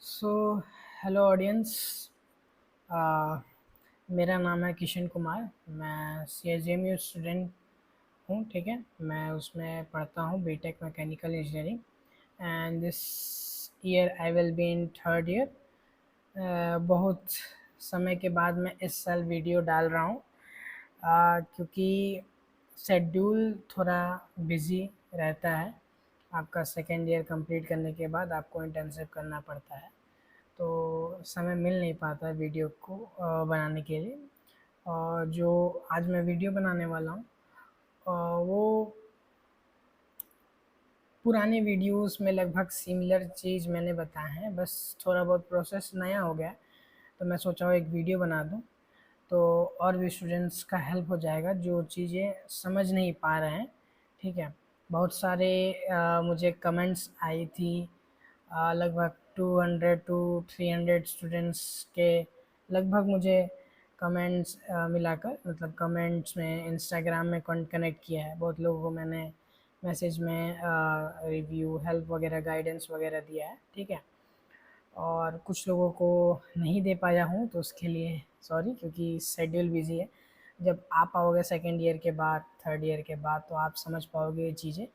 So hello audience. मेरा नाम है किशन कुमार। मैं C H M U student हूँ। ठीक है, मैं उसमें पढ़ता हूँ BTech mechanical engineering and this year I will be in third year. बहुत समय के बाद मैं इस साल वीडियो डाल रहा हूँ क्योंकि शेड्यूल थोड़ा बिज़ी रहता है। आपका सेकेंड ईयर कंप्लीट करने के बाद आपको इंटर्नशिप करना पड़ता है, तो समय मिल नहीं पाता वीडियो को बनाने के लिए। और जो आज मैं वीडियो बनाने वाला हूँ वो पुराने वीडियोस में लगभग सिमिलर चीज़ मैंने बताया है, बस थोड़ा बहुत प्रोसेस नया हो गया। तो मैं सोचा हूँ एक वीडियो बना दूँ तो और भी स्टूडेंट्स का हेल्प हो जाएगा जो चीज़ें समझ नहीं पा रहे हैं। ठीक है, बहुत सारे मुझे कमेंट्स आई थी। लगभग 200 टू 300 स्टूडेंट्स के लगभग मुझे कमेंट्स मिलाकर, मतलब कमेंट्स में इंस्टाग्राम में कनेक्ट किया है। बहुत लोगों को मैंने मैसेज में रिव्यू, हेल्प वगैरह, गाइडेंस वगैरह दिया है। ठीक है, और कुछ लोगों को नहीं दे पाया हूँ तो उसके लिए सॉरी, क्योंकि शेड्यूल बिज़ी है। जब आप आओगे सेकेंड ईयर के बाद, थर्ड ईयर के बाद, तो आप समझ पाओगे ये चीज़ें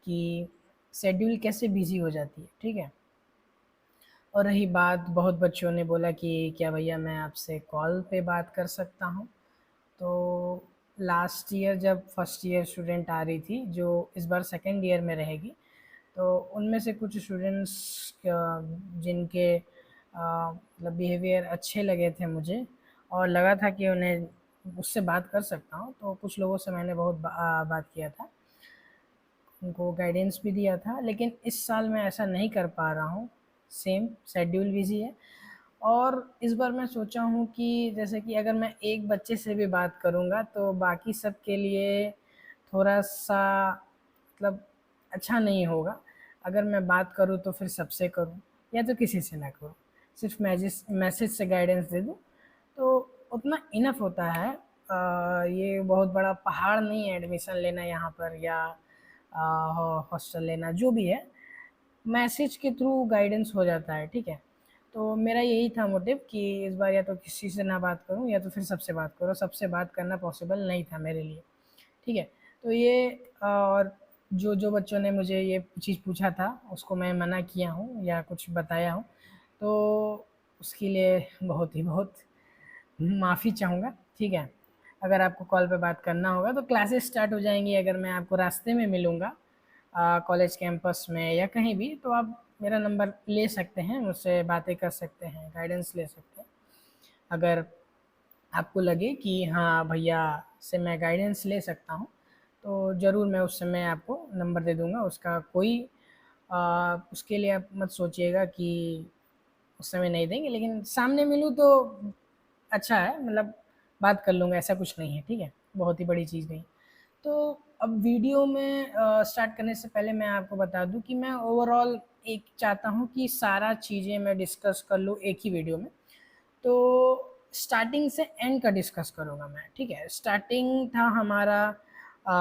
कि शेड्यूल कैसे बिज़ी हो जाती है। ठीक है, और रही बात, बहुत बच्चों ने बोला कि क्या भैया मैं आपसे कॉल पे बात कर सकता हूँ। तो लास्ट ईयर जब फर्स्ट ईयर स्टूडेंट आ रही थी, जो इस बार सेकेंड ईयर में रहेगी, तो उनमें से कुछ स्टूडेंट्स जिनके मतलब बिहेवियर अच्छे लगे थे मुझे और लगा था कि उन्हें उससे बात कर सकता हूँ, तो कुछ लोगों से मैंने बहुत बात किया था, उनको गाइडेंस भी दिया था। लेकिन इस साल मैं ऐसा नहीं कर पा रहा हूँ, सेम शेड्यूल बिज़ी है। और इस बार मैं सोचा हूँ कि जैसे कि अगर मैं एक बच्चे से भी बात करूँगा तो बाकी सब के लिए थोड़ा-सा मतलब अच्छा नहीं होगा। अगर मैं बात करूँ तो फिर सबसे करूँ या तो किसी से ना करूँ। सिर्फ़ मैसेज से गाइडेंस दे दूँ तो उतना इनफ होता है। ये बहुत बड़ा पहाड़ नहीं है एडमिशन लेना यहाँ पर, या हॉस्टल लेना, जो भी है, मैसेज के थ्रू गाइडेंस हो जाता है। ठीक है, तो मेरा यही था मोटिव कि इस बार या तो किसी से ना बात करूं या तो फिर सबसे बात करूं। सबसे बात करना पॉसिबल नहीं था मेरे लिए। ठीक है, तो ये और जो जो बच्चों ने मुझे ये चीज़ पूछा था उसको मैं मना किया हूँ या कुछ बताया हूँ, तो उसके लिए बहुत ही बहुत माफ़ी चाहूँगा। ठीक है, अगर आपको कॉल पे बात करना होगा तो क्लासेस स्टार्ट हो जाएंगी। अगर मैं आपको रास्ते में मिलूँगा कॉलेज कैंपस में या कहीं भी, तो आप मेरा नंबर ले सकते हैं, मुझसे बातें कर सकते हैं, गाइडेंस ले सकते हैं। अगर आपको लगे कि हाँ भैया से मैं गाइडेंस ले सकता हूँ तो ज़रूर मैं उस समय आपको नंबर दे दूँगा। उसका कोई उसके लिए आप मत सोचिएगा कि उस समय नहीं देंगे, लेकिन सामने मिलूँ तो अच्छा है, मतलब बात कर लूँगा, ऐसा कुछ नहीं है। ठीक है, बहुत ही बड़ी चीज़ नहीं। तो अब वीडियो में स्टार्ट करने से पहले मैं आपको बता दूं कि मैं ओवरऑल एक चाहता हूं कि सारा चीज़ें मैं डिस्कस कर लूँ एक ही वीडियो में। तो स्टार्टिंग से एंड का डिस्कस करूँगा मैं। ठीक है, स्टार्टिंग था हमारा अ,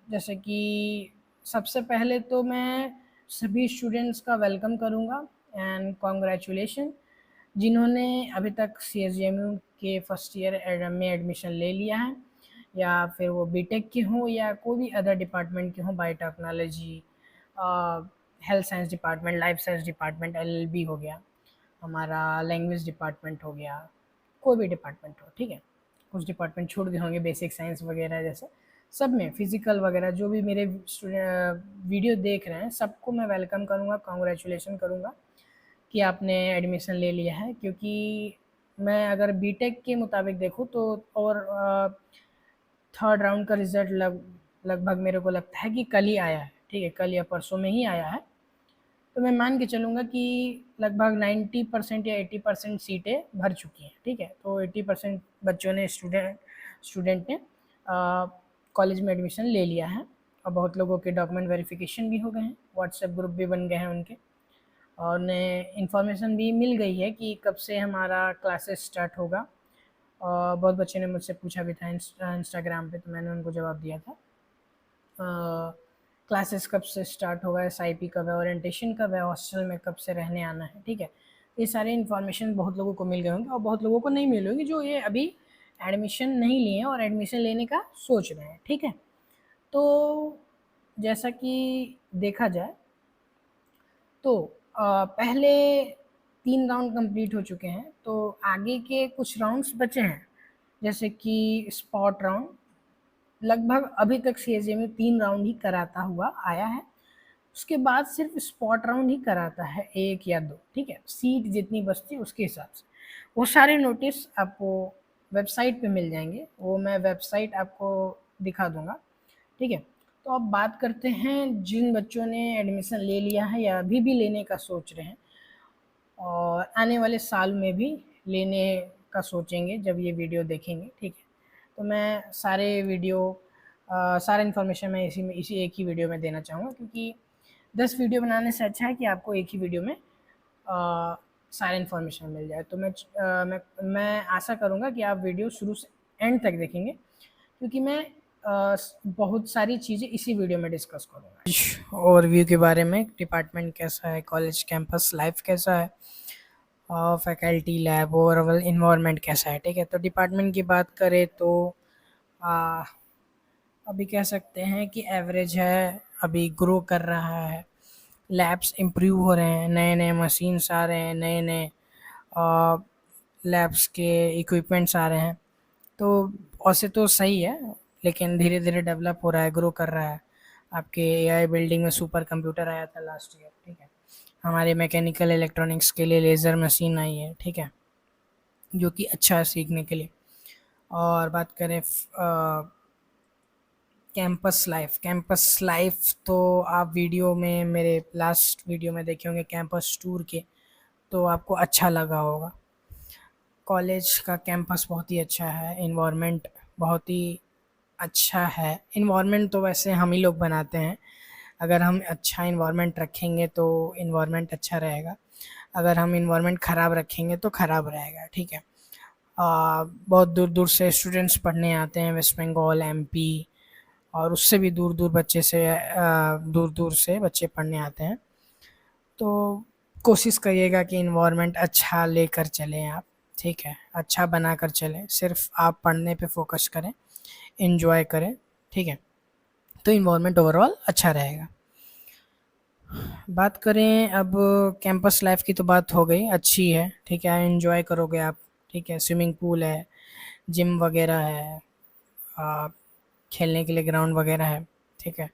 जैसे कि सबसे पहले तो मैं सभी स्टूडेंट्स का वेलकम करूँगा एंड कॉन्ग्रेचुलेशन, जिन्होंने अभी तक सी एस के फर्स्ट ईयर में एडमिशन ले लिया है, या फिर वो बीटेक के हों या कोई भी अदर डिपार्टमेंट के हों, biotechnology, health science department, life science department, LLB हो गया, हमारा लैंग्वेज डिपार्टमेंट हो गया, कोई भी डिपार्टमेंट हो। ठीक है, कुछ डिपार्टमेंट छूट गए होंगे, बेसिक साइंस वगैरह जैसे, सब में फिजिकल वगैरह जो भी मेरे वीडियो देख रहे हैं सबको मैं वेलकम करूँगा, कॉन्ग्रेचुलेशन करूँगा कि आपने एडमिशन ले लिया है। क्योंकि मैं अगर बीटेक के मुताबिक देखूँ तो, और थर्ड राउंड का रिज़ल्ट लगभग मेरे को लगता है कि कल ही आया है। ठीक है, कल या परसों में ही आया है। तो मैं मान के चलूँगा कि लगभग 90% या 80% सीटें भर चुकी हैं। ठीक है, तो 80% बच्चों ने, स्टूडेंट ने कॉलेज में एडमिशन ले लिया है, और बहुत लोगों के डॉक्यूमेंट वेरिफिकेशन भी हो गए हैं, व्हाट्सएप ग्रुप भी बन गए हैं उनके, और उन्हें इन्फॉर्मेशन भी मिल गई है कि कब से हमारा क्लासेस स्टार्ट होगा। और बहुत बच्चे ने मुझसे पूछा भी था इंस्टाग्राम पे, तो मैंने उनको जवाब दिया था। क्लासेस कब से स्टार्ट होगा, एसआईपी कब है, ओरिएंटेशन कब है, हॉस्टल में कब से रहने आना है। ठीक है, ये सारे इन्फॉर्मेशन बहुत लोगों को मिल गए होंगे और बहुत लोगों को नहीं मिले होंगे जो ये अभी एडमिशन नहीं लिए हैं और एडमिशन लेने का सोच रहे हैं। ठीक है, तो जैसा कि देखा जाए तो पहले 3 राउंड कंप्लीट हो चुके हैं, तो आगे के कुछ राउंड्स बचे हैं, जैसे कि स्पॉट राउंड। लगभग अभी तक सीएसजे में 3 राउंड ही कराता हुआ आया है, उसके बाद सिर्फ स्पॉट राउंड ही कराता है 1 या 2। ठीक है, सीट जितनी बचती है उसके हिसाब से। वो सारे नोटिस आपको वेबसाइट पे मिल जाएंगे, वो मैं वेबसाइट आपको दिखा दूंगा। ठीक है, तो अब बात करते हैं जिन बच्चों ने एडमिशन ले लिया है या अभी भी लेने का सोच रहे हैं और आने वाले साल में भी लेने का सोचेंगे जब ये वीडियो देखेंगे। ठीक है, तो मैं सारा इन्फॉर्मेशन मैं इसी एक ही वीडियो में देना चाहूँगा, क्योंकि 10 वीडियो बनाने से अच्छा है कि आपको एक ही वीडियो में सारा इन्फॉर्मेशन मिल जाए। तो मैं आशा करूँगा कि आप वीडियो शुरू से एंड तक देखेंगे, क्योंकि मैं बहुत सारी चीज़ें इसी वीडियो में डिस्कस करूँगा। ओवरव्यू के बारे में, डिपार्टमेंट कैसा है, कॉलेज कैंपस लाइफ कैसा है, फैकल्टी लैब, ओवरऑल इन्वायरमेंट कैसा है। ठीक है, तो डिपार्टमेंट की बात करें तो अभी कह सकते हैं कि एवरेज है, अभी ग्रो कर रहा है, लैब्स इम्प्रूव हो रहे हैं, नए नए मशीन्स आ रहे हैं, नए नए लैब्स के इक्विपमेंट्स आ रहे हैं। तो वैसे तो सही है, लेकिन धीरे धीरे डेवलप हो रहा है, ग्रो कर रहा है। आपके एआई बिल्डिंग में सुपर कंप्यूटर आया था लास्ट ईयर। ठीक है, हमारे मैकेनिकल इलेक्ट्रॉनिक्स के लिए लेज़र मशीन आई है। ठीक है, जो कि अच्छा है सीखने के लिए। और बात करें कैंपस लाइफ तो आप वीडियो में, मेरे लास्ट वीडियो में देखे होंगे कैंपस टूर के, तो आपको अच्छा लगा होगा। कॉलेज का कैंपस बहुत ही अच्छा है, इन्वायरमेंट बहुत ही अच्छा है। इन्वायरमेंट तो वैसे हम ही लोग बनाते हैं, अगर हम अच्छा इन्वायरमेंट रखेंगे तो इन्वायरमेंट अच्छा रहेगा, अगर हम इन्वायरमेंट ख़राब रखेंगे तो ख़राब रहेगा। ठीक है, बहुत दूर दूर से स्टूडेंट्स पढ़ने आते हैं, वेस्ट बंगाल, एमपी और उससे भी दूर दूर से बच्चे पढ़ने आते हैं। तो कोशिश करिएगा कि इन्वायरमेंट अच्छा लेकर चलें आप। ठीक है, अच्छा बना कर चलें, सिर्फ आप पढ़ने पे फोकस करें, एंजॉय करें। ठीक है, तो इन्वायरमेंट ओवरऑल अच्छा रहेगा। बात करें अब कैंपस लाइफ की, तो बात हो गई, अच्छी है। ठीक है, एंजॉय करोगे आप। ठीक है, स्विमिंग पूल है, जिम वगैरह है, खेलने के लिए ग्राउंड वगैरह है। ठीक है,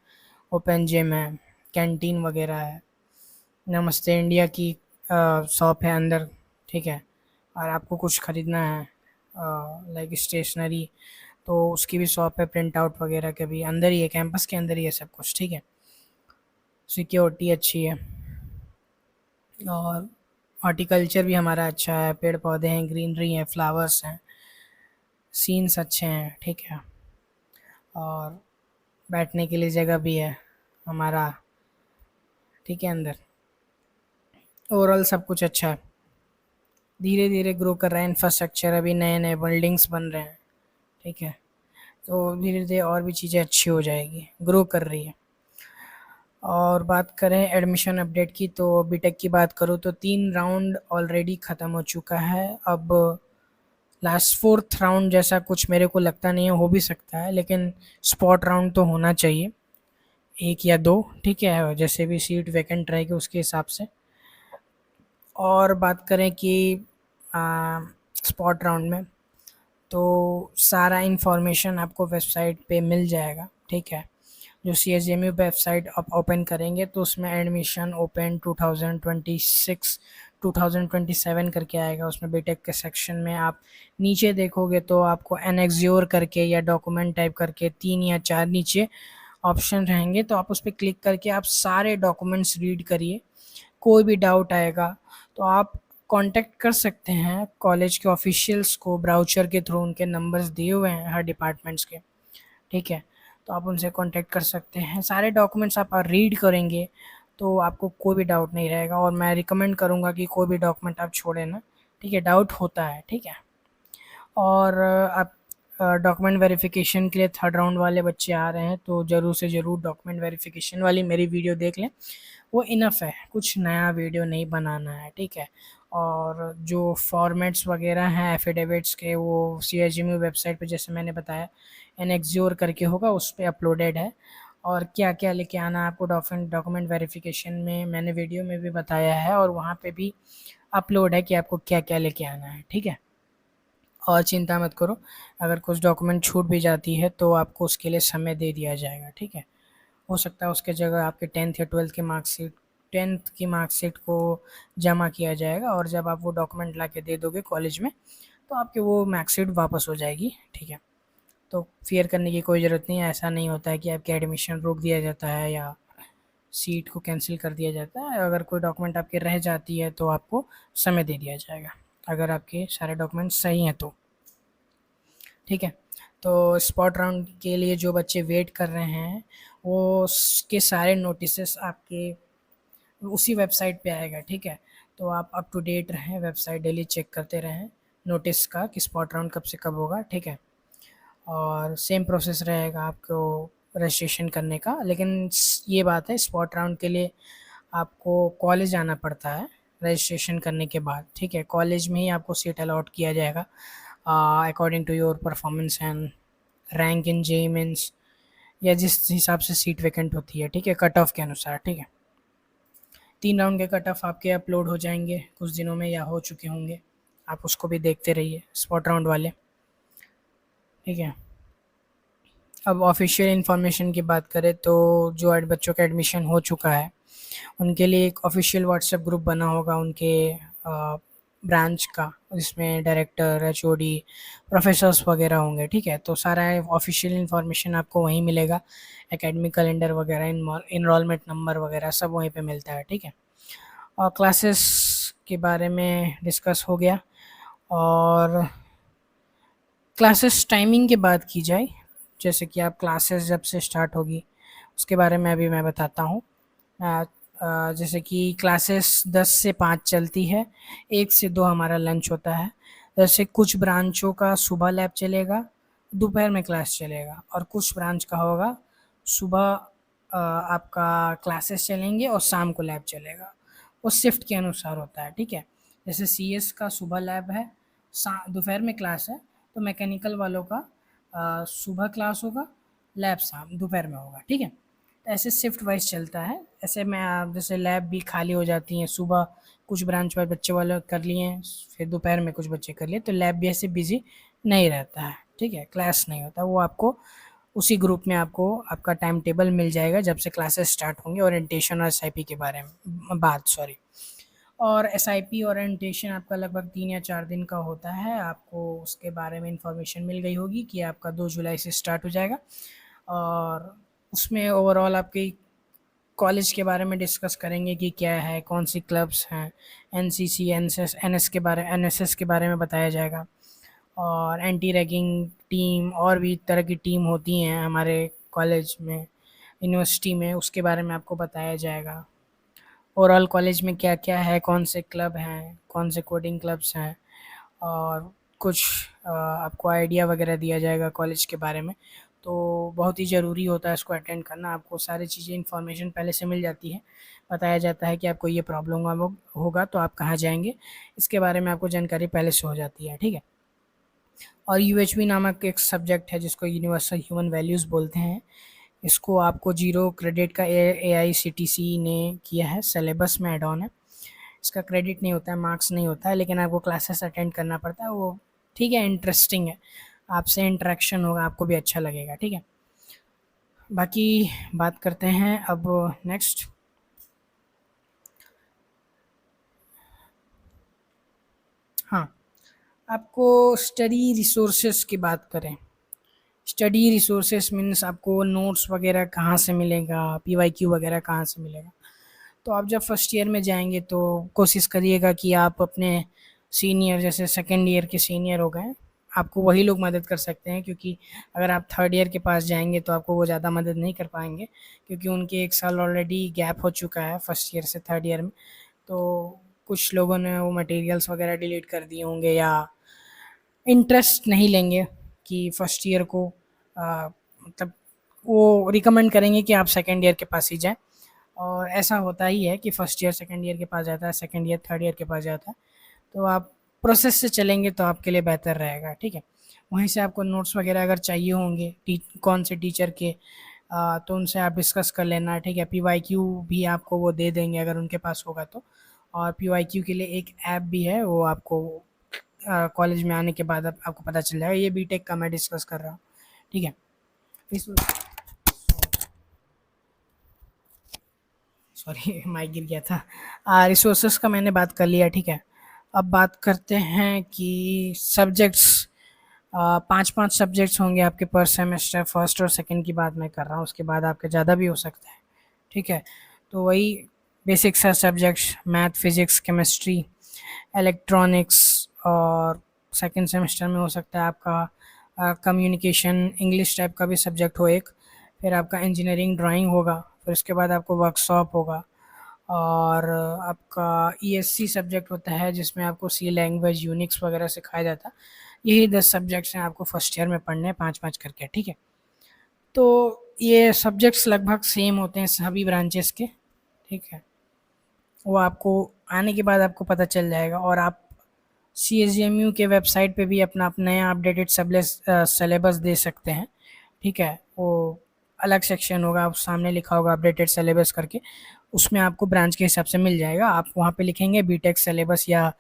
ओपन जिम है, कैंटीन वगैरह है, नमस्ते इंडिया की शॉप है अंदर। ठीक है, और आपको कुछ ख़रीदना है लाइक स्टेशनरी, तो उसकी भी शॉप है, प्रिंट आउट वगैरह के भी अंदर ही है, कैंपस के अंदर ही है सब कुछ। ठीक है, सिक्योरिटी अच्छी है और हॉर्टिकल्चर भी हमारा अच्छा है, पेड़ पौधे हैं, ग्रीनरी है, फ्लावर्स हैं, सीन्स अच्छे हैं। ठीक है, और बैठने के लिए जगह भी है हमारा। ठीक है, अंदर ओवरऑल सब कुछ अच्छा है, धीरे धीरे ग्रो कर रहा है इंफ्रास्ट्रक्चर, अभी नए नए बिल्डिंग्स बन रहे हैं। ठीक है, तो धीरे धीरे और भी चीज़ें अच्छी हो जाएगी, ग्रो कर रही है। और बात करें एडमिशन अपडेट की, तो बीटेक की बात करूँ तो 3 राउंड ऑलरेडी ख़त्म हो चुका है। अब लास्ट 4th राउंड जैसा कुछ मेरे को लगता नहीं है, हो भी सकता है, लेकिन स्पॉट राउंड तो होना चाहिए, 1 या 2। ठीक है, जैसे भी सीट वैकेंट रहेगी उसके हिसाब से। और बात करें कि स्पॉट राउंड में, तो सारा इन्फॉर्मेशन आपको वेबसाइट पे मिल जाएगा। ठीक है, जो CSJMU वेबसाइट आप ओपन करेंगे तो उसमें एडमिशन ओपन 2026 2027 करके आएगा। उसमें बीटेक के सेक्शन में आप नीचे देखोगे तो आपको एनेक्सियोर करके या डॉक्यूमेंट टाइप करके 3 या 4 नीचे ऑप्शन रहेंगे, तो आप उस पर क्लिक करके आप सारे डॉक्यूमेंट्स रीड करिए। कोई भी डाउट आएगा तो आप कांटेक्ट कर सकते हैं कॉलेज के ऑफिशियल्स को, ब्राउचर के थ्रू उनके नंबर्स दिए हुए हैं हर डिपार्टमेंट्स के। ठीक है, तो आप उनसे कांटेक्ट कर सकते हैं, सारे डॉक्यूमेंट्स आप रीड करेंगे तो आपको कोई भी डाउट नहीं रहेगा। और मैं रिकमेंड करूँगा कि कोई भी डॉक्यूमेंट आप छोड़ें ना। ठीक है, डाउट होता है। ठीक है, और आप डॉक्यूमेंट वेरिफिकेशन के लिए 3rd राउंड वाले बच्चे आ रहे हैं, तो ज़रूर से ज़रूर डॉक्यूमेंट वेरिफिकेशन वाली मेरी वीडियो देख लें, वो इनफ है, कुछ नया वीडियो नहीं बनाना है। ठीक है, और जो फॉर्मेट्स वगैरह हैं एफिडेविट्स के, वो CIGMU वेबसाइट पे जैसे मैंने बताया एनेक्सियोर करके होगा, उस पे अपलोडेड है। और क्या क्या लेके आना है आपको डॉक्यूमेंट वेरिफिकेशन में मैंने वीडियो में भी बताया है, और वहाँ पे भी अपलोड है कि आपको क्या क्या लेके आना है, ठीक है। और चिंता मत करो, अगर कुछ डॉक्यूमेंट छूट भी जाती है तो आपको उसके लिए समय दे दिया जाएगा, ठीक है। हो सकता है उसके जगह आपके 10th या 12th की मार्कशीट 10th की मार्कशीट को जमा किया जाएगा, और जब आप वो डॉक्यूमेंट ला के दे दोगे कॉलेज में तो आपकी वो मार्कशीट वापस हो जाएगी, ठीक है। तो फियर करने की कोई ज़रूरत नहीं है, ऐसा नहीं होता है कि आपके एडमिशन रोक दिया जाता है या सीट को कैंसिल कर दिया जाता है। अगर कोई डॉक्यूमेंट आपके रह जाती है तो आपको समय दे दिया जाएगा, अगर आपके सारे डॉक्यूमेंट सही हैं तो, ठीक है। तो स्पॉट राउंड के लिए जो बच्चे वेट कर रहे हैं वो उसके सारे नोटिसेस आपके उसी वेबसाइट पे आएगा, ठीक है। तो आप अप टू डेट रहें, वेबसाइट डेली चेक करते रहें नोटिस का कि स्पॉट राउंड कब से कब होगा, ठीक है। और सेम प्रोसेस रहेगा आपको रजिस्ट्रेशन करने का, लेकिन ये बात है स्पॉट राउंड के लिए आपको कॉलेज आना पड़ता है रजिस्ट्रेशन करने के बाद, ठीक है। कॉलेज में ही आपको सीट अलॉट किया जाएगा according to your performance and rank in JEE Mains, या जिस हिसाब से सीट वैकेंट होती है, ठीक है, कट ऑफ के अनुसार, ठीक है। 3 राउंड के कट ऑफ आपके अपलोड हो जाएंगे कुछ दिनों में या हो चुके होंगे, आप उसको भी देखते रहिए स्पॉट राउंड वाले, ठीक है। अब ऑफिशियल इन्फॉर्मेशन की बात करें तो जो बच्चों का एडमिशन हो चुका है उनके लिए एक ऑफिशियल व्हाट्सएप ग्रुप बना होगा उनके ब्रांच का, जिसमें डायरेक्टर, HOD, प्रोफेसर्स वगैरह होंगे, ठीक है। तो सारा ऑफिशियल इन्फॉर्मेशन आपको वहीं मिलेगा, एकेडमिक कैलेंडर वगैरह, इनरोलमेंट नंबर वगैरह सब वहीं पे मिलता है, ठीक है। और क्लासेस के बारे में डिस्कस हो गया। और क्लासेस टाइमिंग की बात की जाए, जैसे कि आप क्लासेस जब से स्टार्ट होगी उसके बारे में अभी मैं बताता हूँ। जैसे कि क्लासेस 10 से 5 चलती है, 1 से 2 हमारा लंच होता है। जैसे कुछ ब्रांचों का सुबह लैब चलेगा, दोपहर में क्लास चलेगा, और कुछ ब्रांच का होगा सुबह आपका क्लासेस चलेंगे और शाम को लैब चलेगा। वो शिफ्ट के अनुसार होता है, ठीक है। जैसे CS का सुबह लैब है, दोपहर में क्लास है, तो मैकेनिकल वालों का सुबह क्लास होगा, लैब शाम दोपहर में होगा, ठीक है। तो ऐसे शिफ्ट वाइज चलता है। ऐसे में आप जैसे लैब भी खाली हो जाती हैं, सुबह कुछ ब्रांच वाले बच्चे वाले कर लिए, फिर दोपहर में कुछ बच्चे कर लिए, तो लैब भी ऐसे बिजी नहीं रहता है, ठीक है। क्लास नहीं होता, वो आपको उसी ग्रुप में आपको आपका टाइम टेबल मिल जाएगा जब से क्लासेस स्टार्ट होंगे, ओरिएंटेशन और SIP के बारे में बात, सॉरी। और SIP ओरिएंटेशन आपका लगभग 3 या 4 दिन का होता है, आपको उसके बारे में इंफॉर्मेशन मिल गई होगी कि आपका 2 जुलाई से स्टार्ट हो जाएगा। और उसमें ओवरऑल आपकी कॉलेज के बारे में डिस्कस करेंगे कि क्या है, कौन सी क्लब्स हैं, NCC, NSS के बारे में बताया जाएगा। और एंटी रैगिंग टीम और भी तरह की टीम होती हैं हमारे कॉलेज में, यूनिवर्सिटी में, उसके बारे में आपको बताया जाएगा। ओवरऑल कॉलेज में क्या क्या है, कौन से क्लब हैं, कौन से कोडिंग क्लब्स हैं, और कुछ आपको आइडिया वगैरह दिया जाएगा कॉलेज के बारे में। तो बहुत ही ज़रूरी होता है इसको अटेंड करना, आपको सारी चीज़ें इन्फॉर्मेशन पहले से मिल जाती है, बताया जाता है कि आपको ये प्रॉब्लम होगा तो आप कहाँ जाएंगे, इसके बारे में आपको जानकारी पहले से हो जाती है, ठीक है। और UHV नामक एक सब्जेक्ट है जिसको यूनिवर्सल ह्यूमन वैल्यूज़ बोलते हैं, इसको आपको 0 क्रेडिट का AICTC ने किया है, सिलेबस में ऐड ऑन है। इसका क्रेडिट नहीं होता है, मार्क्स नहीं होता है, लेकिन आपको क्लासेस अटेंड करना पड़ता है, वो ठीक है, इंटरेस्टिंग है, आपसे इंटरेक्शन होगा, आपको भी अच्छा लगेगा, ठीक है। बाकी बात करते हैं अब नेक्स्ट। हाँ, आपको स्टडी रिसोर्सेस की बात करें, स्टडी रिसोर्सेस मीन्स आपको नोट्स वगैरह कहाँ से मिलेगा, PYQ वगैरह कहाँ से मिलेगा। तो आप जब फर्स्ट ईयर में जाएंगे तो कोशिश करिएगा कि आप अपने सीनियर, जैसे सेकेंड ईयर के सीनियर हो गए, आपको वही लोग मदद कर सकते हैं, क्योंकि अगर आप थर्ड ईयर के पास जाएंगे तो आपको वो ज़्यादा मदद नहीं कर पाएंगे, क्योंकि उनके 1 साल ऑलरेडी गैप हो चुका है फर्स्ट ईयर से थर्ड ईयर में। तो कुछ लोगों ने वो मटेरियल्स वगैरह डिलीट कर दिए होंगे या इंटरेस्ट नहीं लेंगे कि फर्स्ट ईयर को मतलब वो रिकमेंड करेंगे कि आप सेकेंड ईयर के पास ही जाएँ। और ऐसा होता ही है कि फर्स्ट ईयर सेकंड ईयर के पास जाता है, सेकंड ईयर थर्ड ईयर के पास जाता है। तो आप प्रोसेस से चलेंगे तो आपके लिए बेहतर रहेगा, ठीक है। वहीं से आपको नोट्स वगैरह अगर चाहिए होंगे कौन से टीचर के, तो उनसे आप डिस्कस कर लेना, ठीक है। पीवाईक्यू भी आपको वो दे देंगे अगर उनके पास होगा तो। और पीवाईक्यू के लिए एक ऐप भी है, वो आपको कॉलेज में आने के बाद आपको पता चल जाएगा। ये बीटेक का मैं डिस्कस कर रहा हूँ, ठीक है। इस सॉरी माइक गिर गया था। रिसोर्सेस का मैंने बात कर लिया, ठीक है। अब बात करते हैं कि सब्जेक्ट्स, पाँच पाँच सब्जेक्ट्स होंगे आपके पर सेमेस्टर। फर्स्ट और सेकंड की बात मैं कर रहा हूँ, उसके बाद आपके ज़्यादा भी हो सकता है, ठीक है। तो वही बेसिक सा subjects, math, physics, chemistry, electronics. और सेकंड सेमेस्टर में हो सकता है आपका कम्युनिकेशन, इंग्लिश टाइप का भी सब्जेक्ट हो एक। फिर आपका इंजीनियरिंग ड्राइंग होगा। फिर उसके बाद आपको वर्कशॉप होगा। और आपका ईएससी सब्जेक्ट होता है जिसमें आपको सी लैंग्वेज, यूनिक्स वगैरह सिखाया जाता है। यही 10 सब्जेक्ट्स हैं आपको फर्स्ट ईयर में पढ़ने हैं, 5-5 करके, ठीक है। तो ये सब्जेक्ट्स लगभग सेम होते हैं सभी ब्रांचेस के, ठीक है। वो आपको आने के बाद आपको पता चल जाएगा। और आप CSGMU के वेबसाइट पे भी अपना नया अपडेटेड सिलेबस दे सकते हैं, ठीक है। वो अलग सेक्शन होगा, उस सामने लिखा होगा अपडेटेड सिलेबस करके, उसमें आपको ब्रांच के हिसाब से मिल जाएगा। आप वहाँ पे लिखेंगे बीटेक सिलेबस, या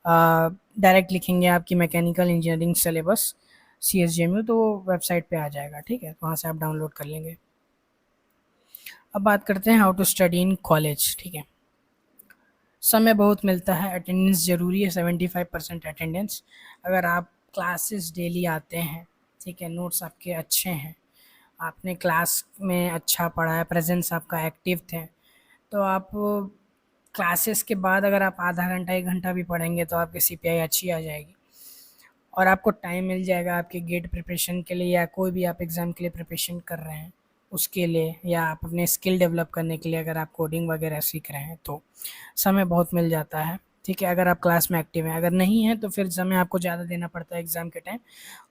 डायरेक्ट लिखेंगे आपकी मैकेनिकल इंजीनियरिंग सिलेबस CSGMU, तो वेबसाइट पे आ जाएगा, ठीक है। तो वहाँ से आप डाउनलोड कर लेंगे। अब बात करते हैं how to study in college, ठीक है। समय बहुत मिलता है, अटेंडेंस ज़रूरी है, 75% अटेंडेंस। अगर आप क्लासेस डेली आते हैं, ठीक है, नोट्स आपके अच्छे हैं, आपने क्लास में अच्छा पढ़ा है, प्रेजेंस आपका एक्टिव थे, तो आप क्लासेस के बाद अगर आप आधा घंटा 1 घंटा भी पढ़ेंगे तो आपकी सीपीआई अच्छी आ जाएगी। और आपको टाइम मिल जाएगा आपके गेट प्रिपरेशन के लिए, या कोई भी आप एग्ज़ाम के लिए प्रिपरेशन कर रहे हैं उसके लिए, या आप अपने स्किल डेवलप करने के लिए अगर आप कोडिंग वगैरह सीख रहे हैं तो समय बहुत मिल जाता है, ठीक है। अगर आप क्लास में एक्टिव हैं, अगर नहीं है तो फिर समय आपको ज़्यादा देना पड़ता है एग्ज़ाम के टाइम।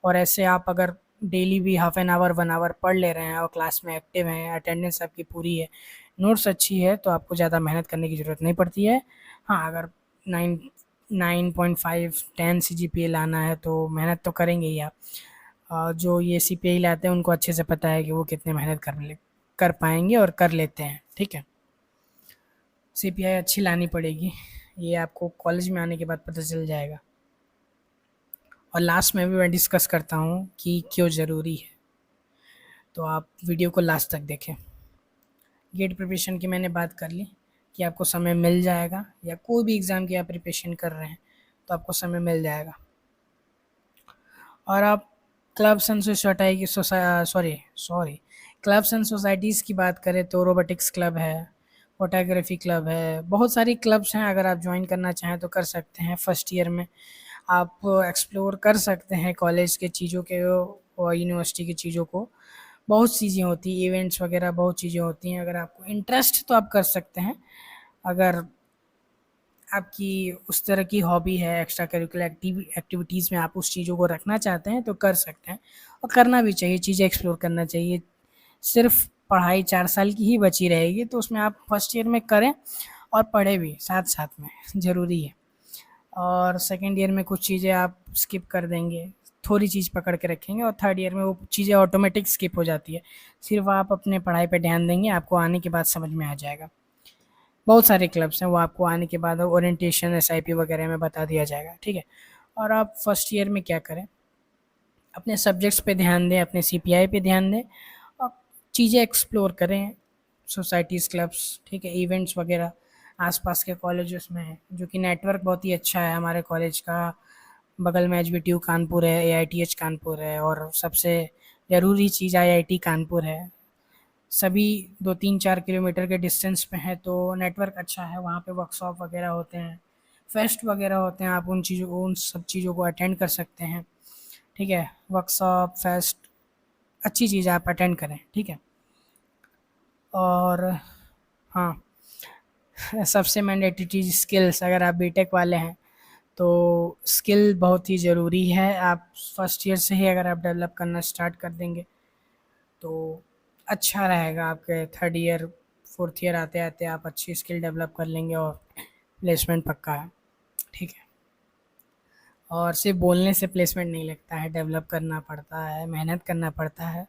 और ऐसे आप अगर डेली भी हाफ एन आवर 1 आवर पढ़ ले रहे हैं और क्लास में एक्टिव हैं, अटेंडेंस आपकी पूरी है, नोट्स अच्छी है, तो आपको ज़्यादा मेहनत करने की ज़रूरत नहीं पड़ती है। हाँ, अगर 9.5 10 CGPA लाना है तो मेहनत तो करेंगे ही आप। जो ये CPI लाते हैं उनको अच्छे से पता है कि वो कितने मेहनत कर पाएंगे और कर लेते हैं, ठीक है। CPI अच्छी लानी पड़ेगी, ये आपको कॉलेज में आने के बाद पता चल जाएगा। और लास्ट में भी मैं डिस्कस करता हूँ कि क्यों ज़रूरी है, तो आप वीडियो को लास्ट तक देखें। गेट प्रिपरेशन की मैंने बात कर ली कि आपको समय मिल जाएगा, या कोई भी एग्ज़ाम की आप प्रिपरेशन कर रहे हैं तो आपको समय मिल जाएगा। और आप क्लब्स एंड सोसाइटी की sorry sorry clubs and societies की बात करें तो रोबोटिक्स क्लब है, फोटोग्राफी क्लब है, बहुत सारी क्लब्स हैं। अगर आप ज्वाइन करना चाहें तो कर सकते हैं। फर्स्ट ईयर में आप एक्सप्लोर कर सकते हैं कॉलेज के चीज़ों के और यूनिवर्सिटी की चीज़ों को। बहुत चीज़ें होती हैं, इवेंट्स वगैरह बहुत चीज़ें होती हैं। अगर आपको इंटरेस्ट तो आप कर सकते हैं। अगर आपकी उस तरह की हॉबी है, एक्स्ट्रा करिकुलर एक्टिविटीज़ में आप उस चीज़ों को रखना चाहते हैं तो कर सकते हैं। और करना भी चाहिए, चीज़ें एक्सप्लोर करना चाहिए। सिर्फ पढ़ाई 4 साल की ही बची रहेगी तो उसमें आप फर्स्ट ईयर में करें और पढ़े भी साथ साथ में, ज़रूरी है। और सेकेंड ईयर में कुछ चीज़ें आप स्किप कर देंगे, थोड़ी चीज़ पकड़ के रखेंगे, और थर्ड ईयर में वो चीज़ें ऑटोमेटिक स्किप हो जाती है। सिर्फ आप अपने पढ़ाई पे ध्यान देंगे, आपको आने के बाद समझ में आ जाएगा। बहुत सारे क्लब्स हैं, वो आपको आने के बाद ओरिएंटेशन, SIP वगैरह में बता दिया जाएगा, ठीक है। और आप फर्स्ट ईयर में क्या करें, अपने सब्जेक्ट्स पे ध्यान दें, अपने CPI पे ध्यान दें, और चीज़ें एक्सप्लोर करें, सोसाइटीज़, क्लब्स, ठीक है, इवेंट्स वगैरह आसपास के कॉलेजेस में है, जो कि नेटवर्क बहुत ही अच्छा है हमारे कॉलेज का। बगल में HBTU कानपुर है, AITH कानपुर है, और सबसे ज़रूरी चीज़ IIT कानपुर है। सभी 2-3-4 किलोमीटर के डिस्टेंस पे हैं, तो नेटवर्क अच्छा है वहाँ पे। वर्कशॉप वगैरह होते हैं, फेस्ट वगैरह होते हैं, आप उन सब चीज़ों को अटेंड कर सकते हैं, ठीक है। वर्कशॉप, फेस्ट, अच्छी चीज़ आप अटेंड करें, ठीक है। और हाँ, सबसे मैंडेटरी चीज़ स्किल्स। अगर आप बीटेक वाले हैं तो स्किल बहुत ही ज़रूरी है। आप फर्स्ट ईयर से ही अगर आप डेवलप करना स्टार्ट कर देंगे तो अच्छा रहेगा। आपके थर्ड ईयर, फोर्थ ईयर आते आते आप अच्छी स्किल डेवलप कर लेंगे और प्लेसमेंट पक्का है, ठीक है। और सिर्फ बोलने से प्लेसमेंट नहीं लगता है, डेवलप करना पड़ता है, मेहनत करना पड़ता है,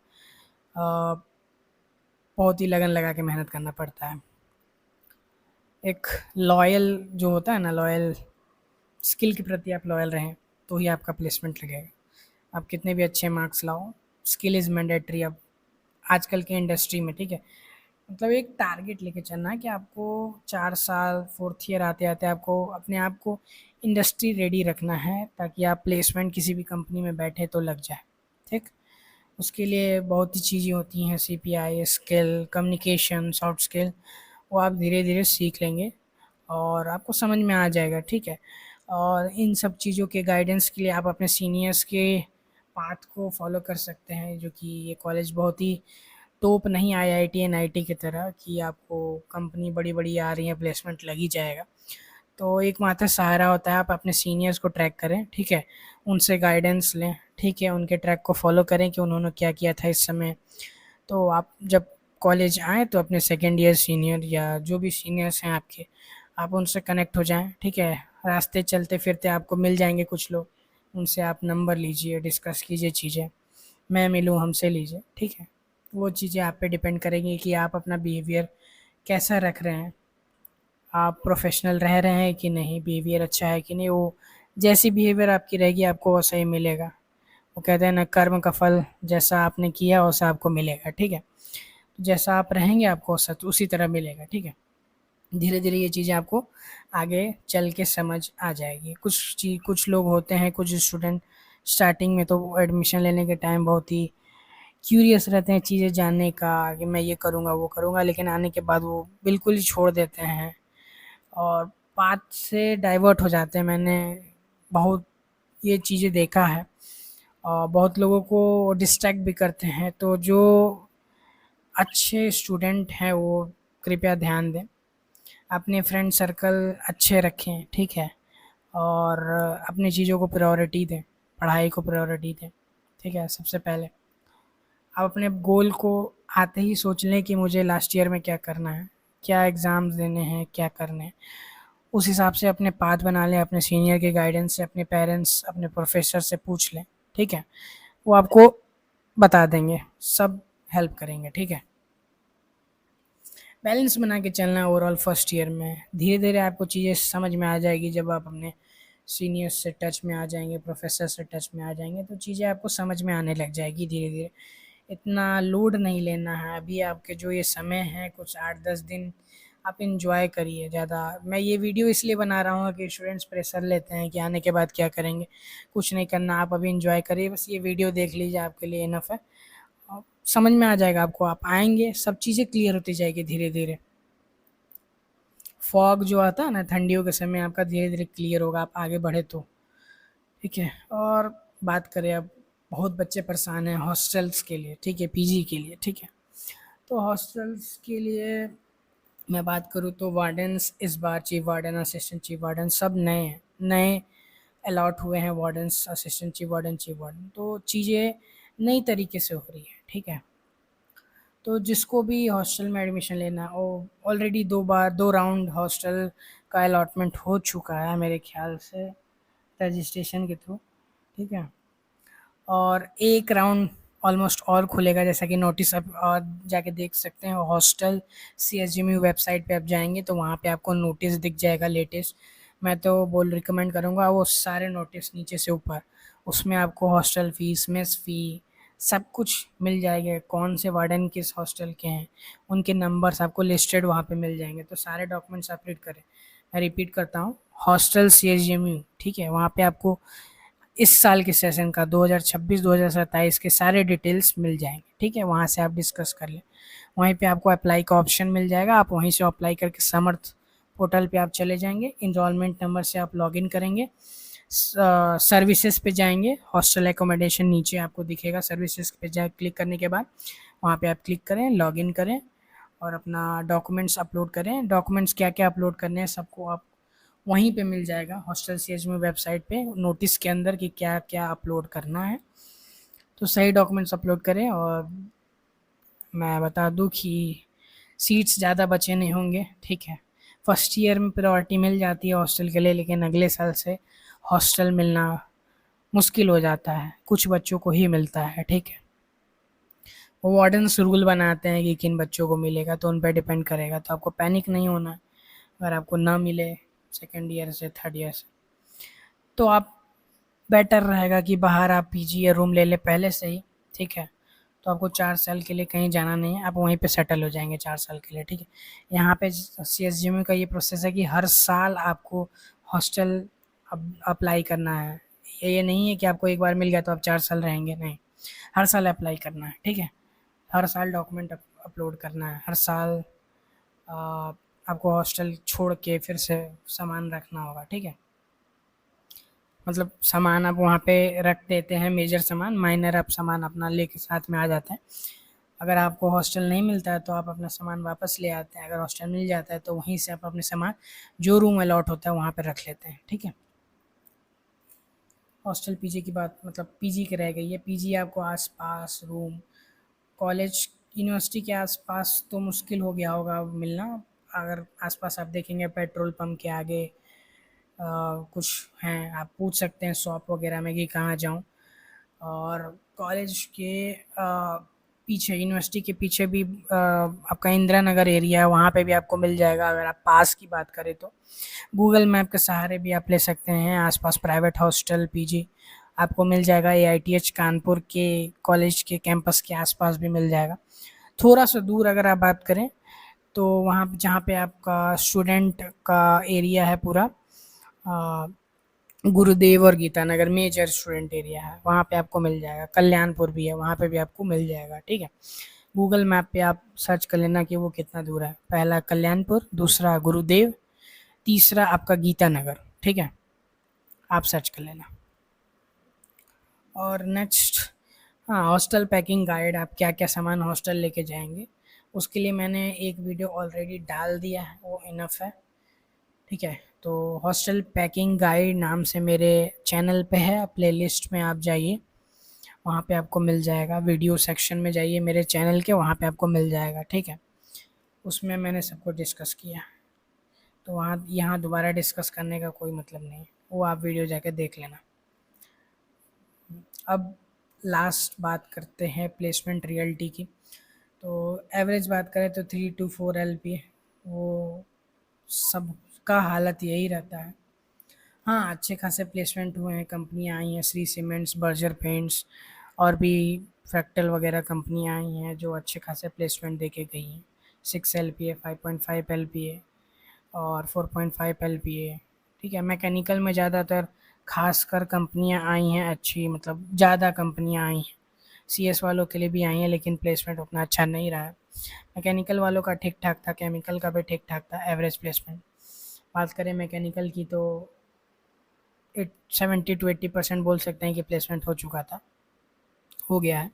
बहुत ही लगन लगा के मेहनत करना पड़ता है। एक लॉयल जो होता है ना, लॉयल स्किल के प्रति आप लॉयल रहें तो ही आपका प्लेसमेंट लगेगा। आप कितने भी अच्छे मार्क्स लाओ, स्किल इज़ मैंडेटरी अब आजकल के इंडस्ट्री में, ठीक है। मतलब एक टारगेट लेके चलना है कि आपको 4 साल 4th ईयर आते आते आपको अपने आप को इंडस्ट्री रेडी रखना है, ताकि आप प्लेसमेंट किसी भी कंपनी में बैठे तो लग जाए, ठीक। उसके लिए बहुत ही चीज़ें होती हैं, CPI skill, communication, soft skill, वो आप धीरे धीरे सीख लेंगे और आपको समझ में आ जाएगा, ठीक है। और इन सब चीज़ों के गाइडेंस के लिए आप अपने सीनियर्स के पाथ को फॉलो कर सकते हैं, जो कि ये कॉलेज बहुत ही टॉप नहीं आईआईटी एनआईटी की तरह कि आपको कंपनी बड़ी बड़ी आ रही है प्लेसमेंट लग ही जाएगा। तो एकमात्र सहारा होता है आप अपने सीनियर्स को ट्रैक करें, ठीक है, उनसे गाइडेंस लें, ठीक है, उनके ट्रैक को फॉलो करें कि उन्होंने क्या किया था इस समय। तो आप जब कॉलेज आएँ तो अपने सेकेंड ईयर सीनियर या जो भी सीनियर्स हैं आपके, आप उनसे कनेक्ट हो जाएँ, ठीक है। रास्ते चलते फिरते आपको मिल जाएंगे कुछ लोग, उनसे आप नंबर लीजिए, डिस्कस कीजिए चीज़ें, मैं मिलूँ हमसे लीजिए, ठीक है। वो चीज़ें आप पे डिपेंड करेंगी कि आप अपना बिहेवियर कैसा रख रहे हैं, आप प्रोफेशनल रह रहे हैं कि नहीं, बिहेवियर अच्छा है कि नहीं। वो जैसी बिहेवियर आपकी रहेगी आपको वैसा ही मिलेगा। वो कहते हैं ना, कर्म का फल जैसा आपने किया वैसा आपको मिलेगा, ठीक है। तो जैसा आप रहेंगे आपको वैसा उसी तरह मिलेगा, ठीक है। धीरे धीरे ये चीज़ें आपको आगे चल के समझ आ जाएगी। कुछ लोग होते हैं, कुछ स्टूडेंट स्टार्टिंग में तो एडमिशन लेने के टाइम बहुत ही क्यूरियस रहते हैं चीज़ें जानने का कि मैं ये करूँगा वो करूँगा, लेकिन आने के बाद वो बिल्कुल ही छोड़ देते हैं और पाथ से डाइवर्ट हो जाते हैं। मैंने बहुत ये चीज़ें देखा है और बहुत लोगों को डिस्ट्रैक्ट भी करते हैं। तो जो अच्छे स्टूडेंट हैं वो कृपया ध्यान दें, अपने फ्रेंड सर्कल अच्छे रखें, ठीक है, और अपनी चीज़ों को प्रायोरिटी दें, पढ़ाई को प्रायोरिटी दें, ठीक है। सबसे पहले आप अपने गोल को आते ही सोच लें कि मुझे लास्ट ईयर में क्या करना है, क्या एग्ज़ाम्स देने हैं, क्या करने हैं। उस हिसाब से अपने पाथ बना लें, अपने सीनियर के गाइडेंस से, अपने पेरेंट्स, अपने प्रोफेसर से पूछ लें, ठीक है। वो आपको बता देंगे, सब हेल्प करेंगे, ठीक है। बैलेंस बना के चलना है ओवरऑल फर्स्ट ईयर में। धीरे धीरे आपको चीज़ें समझ में आ जाएगी, जब आप अपने सीनियर्स से टच में आ जाएंगे, प्रोफेसर से टच में आ जाएंगे, तो चीज़ें आपको समझ में आने लग जाएगी धीरे धीरे। इतना लोड नहीं लेना है अभी, आपके जो ये समय है कुछ 8-10 दिन आप इंजॉय करिए ज़्यादा। मैं ये वीडियो इसलिए बना रहा हूँ कि स्टूडेंट्स प्रेशर लेते हैं कि आने के बाद क्या करेंगे, कुछ नहीं करना, आप अभी इंजॉय करिए, बस ये वीडियो देख लीजिए, आपके लिए इनफ है। समझ में आ जाएगा आपको, आप आएंगे सब चीज़ें क्लियर होती जाएगी धीरे धीरे। फॉग जो आता है ना ठंडियों के समय, आपका धीरे धीरे क्लियर होगा, आप आगे बढ़े तो, ठीक है। और बात करें अब, बहुत बच्चे परेशान हैं हॉस्टल्स के लिए, ठीक है, पीजी के लिए, ठीक है। तो हॉस्टल्स के लिए मैं बात करूँ तो वार्डन्स इस बार chief warden, assistant chief warden सब नए हैं, नए अलॉट हुए हैं wardens, assistant chief warden, chief warden. तो चीज़ें नई तरीके से हो रही है, ठीक है। तो जिसको भी हॉस्टल में एडमिशन लेना है, वो ऑलरेडी 2 राउंड हॉस्टल का अलॉटमेंट हो चुका है मेरे ख्याल से, रजिस्ट्रेशन के थ्रू, ठीक है। और एक राउंड ऑलमोस्ट और खुलेगा, जैसा कि नोटिस आप और जाके देख सकते हैं। हॉस्टल CSGMU वेबसाइट पे आप जाएंगे तो वहाँ पे आपको नोटिस दिख जाएगा लेटेस्ट। मैं तो रिकमेंड करूँगा वो सारे नोटिस नीचे से ऊपर, उसमें आपको हॉस्टल फ़ीस, मेस फ़ी सब कुछ मिल जाएगा, कौन से वार्डन किस हॉस्टल के हैं, उनके नंबर्स आपको लिस्टेड वहाँ पे मिल जाएंगे। तो सारे डॉक्यूमेंट्स आप रीड करें। मैं रिपीट करता हूँ, हॉस्टल CSGMU, ठीक है, वहाँ पे आपको इस साल के सेशन का 2026-2027 के सारे डिटेल्स मिल जाएंगे, ठीक है। वहाँ से आप डिस्कस कर लें। वहीं पे आपको अप्लाई का ऑप्शन मिल जाएगा, आप वहीं से अप्लाई करके समर्थ पोर्टल पे आप चले जाएंगे, इनरोलमेंट नंबर से आप लॉगिन करेंगे, सर्विसेज पे जाएंगे, हॉस्टल एकोमोडेशन नीचे आपको दिखेगा, सर्विसेज पे जा क्लिक करने के बाद वहाँ पे आप क्लिक करें, लॉगिन करें और अपना डॉक्यूमेंट्स अपलोड करें। डॉक्यूमेंट्स क्या क्या अपलोड करने हैं सबको आप वहीं पे मिल जाएगा, हॉस्टल CSGMU वेबसाइट पे नोटिस के अंदर कि क्या क्या अपलोड करना है। तो सही डॉक्यूमेंट्स अपलोड करें। और मैं बता दूं कि सीट्स ज़्यादा बचे नहीं होंगे, ठीक है। फर्स्ट ईयर में प्रायोरिटी मिल जाती है हॉस्टल के लिए, लेकिन अगले साल से हॉस्टल मिलना मुश्किल हो जाता है, कुछ बच्चों को ही मिलता है, ठीक है। वो वार्डन्स रूल बनाते हैं कि किन बच्चों को मिलेगा, तो उन पे डिपेंड करेगा, तो आपको पैनिक नहीं होना है। अगर आपको ना मिले सेकेंड ईयर से थर्ड ईयर से, तो आप बेटर रहेगा कि बाहर आप पीजी या रूम ले लें पहले से ही, ठीक है। तो आपको 4 साल के लिए कहीं जाना नहीं है, आप वहीं पे सेटल हो जाएंगे 4 साल के लिए, ठीक है। यहाँ पे CSGMU का ये प्रोसेस है कि हर साल आपको हॉस्टल अप्लाई करना है। ये नहीं है कि आपको एक बार मिल गया तो आप 4 साल रहेंगे, नहीं, हर साल अप्लाई करना है, ठीक है। हर साल डॉक्यूमेंट अपलोड करना है, हर साल आ, आपको हॉस्टल छोड़ के फिर से सामान रखना होगा, ठीक है। मतलब सामान आप वहाँ पे रख देते हैं, मेजर सामान, माइनर आप सामान अपना लेके साथ में आ जाते हैं। अगर आपको हॉस्टल नहीं मिलता है तो आप अपना सामान वापस ले आते हैं, अगर हॉस्टल मिल जाता है तो वहीं से आप अपने सामान जो रूम अलॉट होता है वहाँ पे रख लेते हैं, ठीक है। हॉस्टल पीजी की बात मतलब पीजी की रह गई है। पीजी आपको आसपास रूम, कॉलेज यूनिवर्सिटी के आसपास तो मुश्किल हो गया होगा मिलना। अगर आसपास आप देखेंगे पेट्रोल पंप के आगे कुछ हैं, आप पूछ सकते हैं शॉप वगैरह में कि कहाँ जाऊँ। और कॉलेज के पीछे, यूनिवर्सिटी के पीछे भी आपका इंदिरा नगर एरिया है, वहाँ पे भी आपको मिल जाएगा। अगर आप पास की बात करें तो गूगल मैप के सहारे भी आप ले सकते हैं, आसपास प्राइवेट हॉस्टल पीजी आपको मिल जाएगा। AITH कानपुर के कॉलेज के कैंपस के आसपास भी मिल जाएगा। थोड़ा सा दूर अगर आप बात करें तो वहाँ जहाँ पे आपका स्टूडेंट का एरिया है पूरा, अ, गुरुदेव और गीतानगर मेजर स्टूडेंट एरिया है, वहाँ पे आपको मिल जाएगा। कल्याणपुर भी है, वहाँ पे भी आपको मिल जाएगा, ठीक है। गूगल मैप पे आप सर्च कर लेना कि वो कितना दूर है। पहला कल्याणपुर, दूसरा गुरुदेव, तीसरा आपका गीतानगर, ठीक है। आप सर्च कर लेना। और नेक्स्ट, हाँ, हॉस्टल पैकिंग गाइड, आप क्या क्या सामान हॉस्टल लेके जाएंगे उसके लिए मैंने एक वीडियो ऑलरेडी डाल दिया है, वो इनफ है, ठीक है। तो हॉस्टल पैकिंग गाइड नाम से मेरे चैनल पे है, प्लेलिस्ट में आप जाइए, वहाँ पे आपको मिल जाएगा। वीडियो सेक्शन में जाइए मेरे चैनल के, वहाँ पे आपको मिल जाएगा, ठीक है। उसमें मैंने सबको डिस्कस किया, तो वहाँ यहाँ दोबारा डिस्कस करने का कोई मतलब नहीं है, वो आप वीडियो जाके देख लेना। अब लास्ट बात करते हैं प्लेसमेंट रियलिटी की। तो एवरेज बात करें तो 3 to 4 LPA, वो सबका हालत यही रहता है। हाँ, अच्छे खासे प्लेसमेंट हुए हैं, कंपनियाँ आई हैं, श्री सीमेंट्स, बर्जर पेंट्स और भी फ्रैक्टल वगैरह कंपनियाँ आई हैं जो अच्छे खासे प्लेसमेंट दे के गई हैं। 6 LPA, 5.5 LPA और 4.5 LPA, ठीक है। मैकेनिकल में ज़्यादातर खासकर कंपनियाँ आई हैं अच्छी, मतलब ज़्यादा कंपनियाँ आई हैं। CS वालों के लिए भी आई हैं लेकिन प्लेसमेंट उतना अच्छा नहीं रहा है। मैकेनिकल वालों का ठीक ठाक था, केमिकल का भी ठीक ठाक था एवरेज प्लेसमेंट। बात करें मैकेनिकल की तो 70 to 80% बोल सकते हैं कि प्लेसमेंट हो चुका था, हो गया है,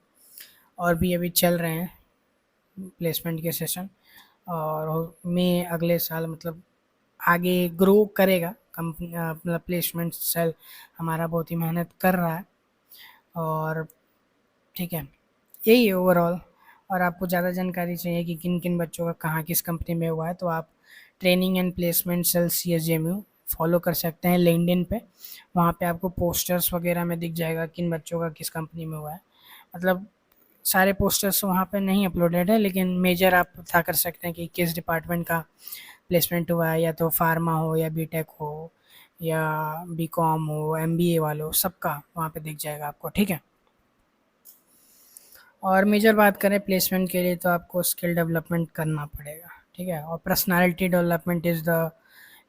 और भी अभी चल रहे हैं प्लेसमेंट के सेशन। और मैं अगले साल मतलब आगे ग्रो करेगा कंपनी, मतलब प्लेसमेंट सेल हमारा बहुत ही मेहनत कर रहा है, और ठीक है, यही है ओवरऑल। और आपको ज़्यादा जानकारी चाहिए कि किन किन बच्चों का कहाँ किस कंपनी में हुआ है तो आप training and placement cell CSGMU follow कर सकते हैं लिंक्डइन पे। वहाँ पे आपको पोस्टर्स वगैरह में दिख जाएगा किन बच्चों का किस कंपनी में हुआ है। मतलब सारे पोस्टर्स वहाँ पे नहीं अपलोडेड है, लेकिन मेजर आप पता कर सकते हैं कि किस डिपार्टमेंट का प्लेसमेंट हुआ है, या तो फार्मा हो या बीटेक हो या बीकॉम हो, MBA वालों, सबका वहाँ पे दिख जाएगा आपको, ठीक है। और मेजर बात करें प्लेसमेंट के लिए तो आपको स्किल डेवलपमेंट करना पड़ेगा, ठीक है। और personality development is the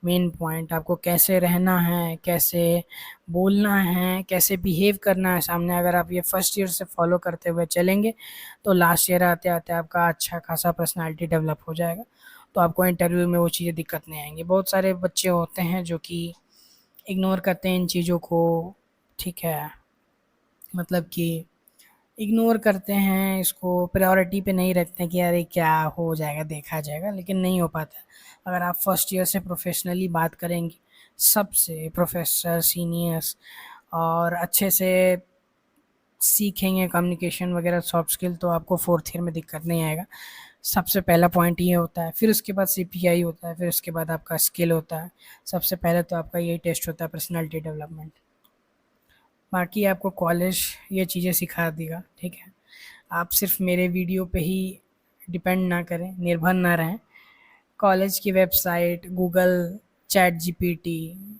main point. आपको कैसे रहना है, कैसे बोलना है, कैसे बिहेव करना है सामने, अगर आप ये फर्स्ट ईयर से फॉलो करते हुए चलेंगे तो लास्ट ईयर आते आते आपका अच्छा खासा पर्सनालिटी डेवलप हो जाएगा, तो आपको इंटरव्यू में वो चीज़ें दिक्कत नहीं आएंगी। बहुत सारे बच्चे होते हैं जो कि इग्नोर करते हैं इन चीज़ों को, ठीक है, मतलब कि इग्नोर करते हैं, इसको प्रायोरिटी पे नहीं रखते हैं कि अरे क्या हो जाएगा, देखा जाएगा, लेकिन नहीं हो पाता। अगर आप फर्स्ट ईयर से प्रोफेशनली बात करेंगे सबसे, प्रोफेसर, सीनियर्स, और अच्छे से सीखेंगे कम्युनिकेशन वगैरह सॉफ्ट स्किल, तो आपको फोर्थ ईयर में दिक्कत नहीं आएगा। सबसे पहला पॉइंट ये होता है, फिर उसके बाद CPI होता है, फिर उसके बाद आपका स्किल होता है। सबसे पहले तो आपका यही टेस्ट होता है, पर्सनालिटी डेवलपमेंट। बाकी आपको कॉलेज ये चीज़ें सिखा देगा, ठीक है। आप सिर्फ मेरे वीडियो पे ही डिपेंड ना करें, निर्भर ना रहें। कॉलेज की वेबसाइट, गूगल, चैट जीपीटी,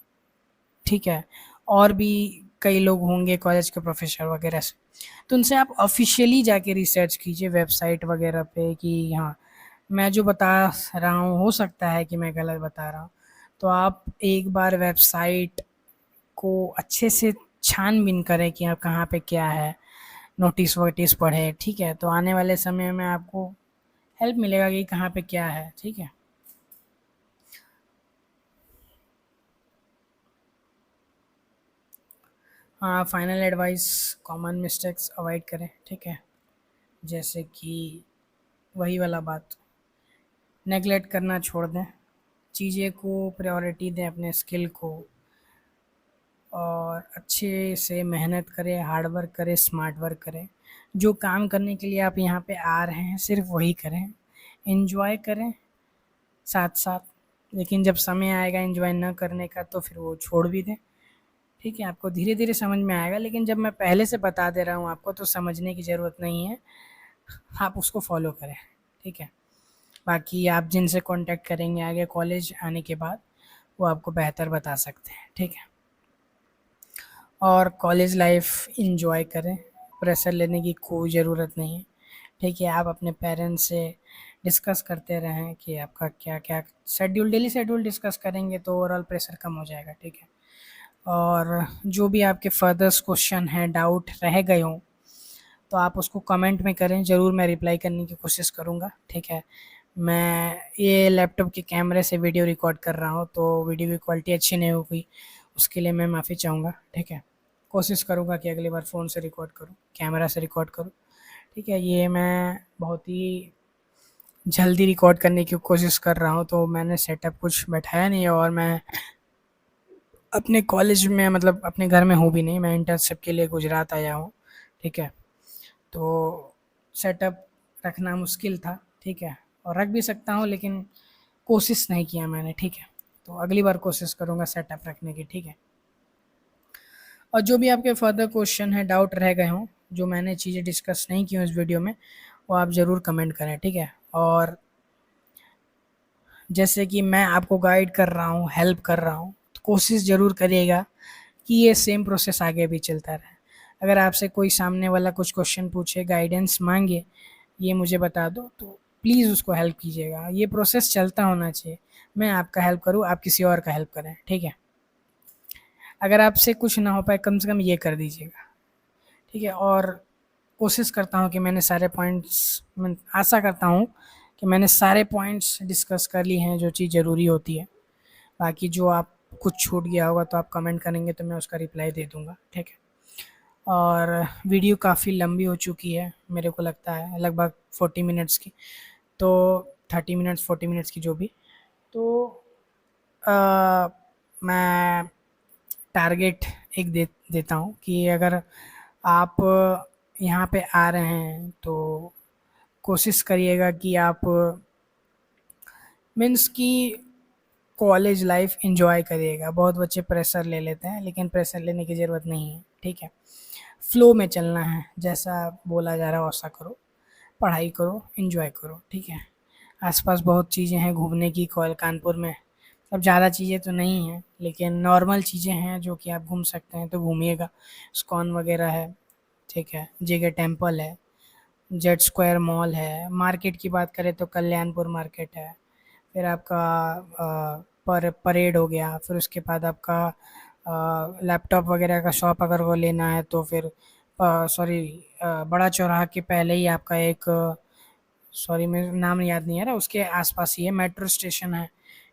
ठीक है, और भी कई लोग होंगे कॉलेज के प्रोफेसर वगैरह से, तो उनसे आप ऑफिशियली जाके रिसर्च कीजिए वेबसाइट वगैरह पे कि हाँ, मैं जो बता रहा हूँ हो सकता है कि मैं गलत बता रहा हूँ। तो आप एक बार वेबसाइट को अच्छे से छानबीन करें कि आप कहाँ पे क्या है, नोटिस वोटिस पढ़ें, ठीक है। तो आने वाले समय में आपको हेल्प मिलेगा कि कहाँ पे क्या है, ठीक है। हाँ, final advice, common mistakes avoid करें, ठीक है। जैसे कि वही वाला बात, नेगलेक्ट करना छोड़ दें, चीज़ें को प्रायोरिटी दें, अपने स्किल को, और अच्छे से मेहनत करें, हार्ड वर्क करें, स्मार्ट वर्क करें। जो काम करने के लिए आप यहाँ पे आ रहे हैं सिर्फ वही करें, एंजॉय करें साथ साथ। लेकिन जब समय आएगा एंजॉय न करने का तो फिर वो छोड़ भी दें, ठीक है। आपको धीरे धीरे समझ में आएगा, लेकिन जब मैं पहले से बता दे रहा हूँ आपको तो समझने की ज़रूरत नहीं है, आप उसको फॉलो करें, ठीक है। बाकी आप जिनसे कांटेक्ट करेंगे आगे कॉलेज आने के बाद, वो आपको बेहतर बता सकते हैं, ठीक है। और कॉलेज लाइफ इंजॉय करें, प्रेशर लेने की कोई ज़रूरत नहीं है, ठीक है। आप अपने पेरेंट्स से डिस्कस करते रहें कि आपका क्या क्या शेड्यूल, डेली शेड्यूल डिस्कस करेंगे तो ओवरऑल प्रेशर कम हो जाएगा, ठीक है। और जो भी आपके फर्दर्स क्वेश्चन हैं, डाउट रह गए हों, तो आप उसको कमेंट में करें, ज़रूर मैं रिप्लाई करने की कोशिश करूँगा, ठीक है। मैं ये लैपटॉप के कैमरे से वीडियो रिकॉर्ड कर रहा हूँ तो वीडियो की क्वालिटी अच्छी नहीं होगी, उसके लिए मैं माफ़ी चाहूँगा, ठीक है। कोशिश करूँगा कि अगली बार फ़ोन से रिकॉर्ड करूँ, कैमरा से रिकॉर्ड करूँ, ठीक है। ये मैं बहुत ही जल्दी रिकॉर्ड करने की कोशिश कर रहा हूँ, तो मैंने सेटअप कुछ बैठाया नहीं है, और मैं अपने कॉलेज में मतलब अपने घर में हूँ भी नहीं, मैं इंटर्नशिप के लिए गुजरात आया हूँ, ठीक है। तो सेटअप रखना मुश्किल था, ठीक है, और रख भी सकता हूँ लेकिन कोशिश नहीं किया मैंने, ठीक है। तो अगली बार कोशिश करूँगा सेटअप रखने की, ठीक है। और जो भी आपके फर्दर क्वेश्चन है, डाउट रह गए हों, जो मैंने चीज़ें डिस्कस नहीं की हूँ इस वीडियो में, वो आप ज़रूर कमेंट करें, ठीक है। और जैसे कि मैं आपको गाइड कर रहा हूँ, हेल्प कर रहा हूँ, तो कोशिश ज़रूर करिएगा कि ये सेम प्रोसेस आगे भी चलता रहे। अगर आपसे कोई सामने वाला कुछ क्वेश्चन पूछे, गाइडेंस मांगे, ये मुझे बता दो, तो प्लीज़ उसको हेल्प कीजिएगा। ये प्रोसेस चलता होना चाहिए, मैं आपका हेल्प करूँ, आप किसी और का हेल्प करें, ठीक है। अगर आपसे कुछ ना हो पाए, कम से कम ये कर दीजिएगा, ठीक है। और कोशिश करता हूँ कि मैंने सारे पॉइंट्स, मैं आशा करता हूँ कि मैंने सारे पॉइंट्स डिस्कस कर लिए हैं जो चीज़ ज़रूरी होती है। बाकी जो आप कुछ छूट गया होगा तो आप कमेंट करेंगे तो मैं उसका रिप्लाई दे दूँगा, ठीक है। और वीडियो काफ़ी लंबी हो चुकी है, मेरे को लगता है लगभग 40 मिनट्स की, तो 30 मिनट्स 40 मिनट्स की जो भी, तो मैं टारगेट एक देता हूँ कि अगर आप यहाँ पे आ रहे हैं तो कोशिश करिएगा कि आप मीन्स कि कॉलेज लाइफ एंजॉय करिएगा। बहुत बच्चे प्रेशर ले लेते हैं, लेकिन प्रेशर लेने की ज़रूरत नहीं है, ठीक है। फ्लो में चलना है, जैसा बोला जा रहा है वैसा करो, पढ़ाई करो, एंजॉय करो, ठीक है। आसपास बहुत चीज़ें हैं घूमने की कानपुर में, अब ज़्यादा चीज़ें तो नहीं हैं लेकिन नॉर्मल चीज़ें हैं जो कि आप घूम सकते हैं, तो घूमिएगा। इस्कॉन वगैरह है, ठीक है, जेके टेम्पल है, जेड स्क्वायर मॉल है। मार्केट की बात करें तो कल्याणपुर मार्केट है, फिर आपका परेड हो गया, फिर उसके बाद आपका लैपटॉप वगैरह का शॉप अगर वो लेना है तो फिर सॉरी, बड़ा चौराहा के पहले ही आपका एक, सॉरी मेरे नाम याद नहीं आ रहा, उसके आसपास ही है, मेट्रो स्टेशन है,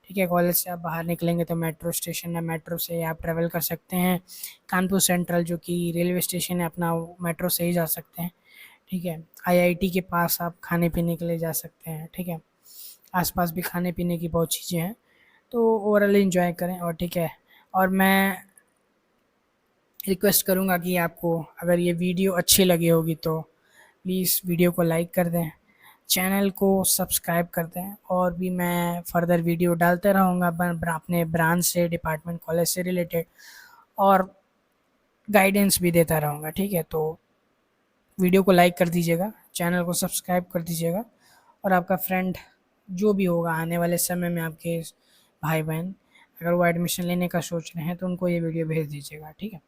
ठीक है। कॉलेज से आप बाहर निकलेंगे तो मेट्रो स्टेशन है, मेट्रो से आप ट्रेवल कर सकते हैं कानपुर सेंट्रल, जो कि रेलवे स्टेशन है अपना, मेट्रो से ही जा सकते हैं, ठीक है। आईआईटी के पास आप खाने पीने के लिए जा सकते हैं, ठीक है। आसपास भी खाने पीने की बहुत चीज़ें हैं, तो ओवरऑल एंजॉय करें, और ठीक है। और मैं रिक्वेस्ट करूँगा कि आपको अगर ये वीडियो अच्छी लगी होगी तो प्लीज़ वीडियो को लाइक कर दें, चैनल को सब्सक्राइब कर दें, और भी मैं फर्दर वीडियो डालते रहूँगा अपने ब्रांच से, डिपार्टमेंट, कॉलेज से रिलेटेड। और गाइडेंस भी देता रहूँगा, ठीक है। तो वीडियो को लाइक कर दीजिएगा, चैनल को सब्सक्राइब कर दीजिएगा, और आपका फ्रेंड जो भी होगा आने वाले समय में, आपके भाई बहन, अगर वो एडमिशन लेने का सोच रहे हैं तो उनको ये वीडियो भेज दीजिएगा, ठीक है।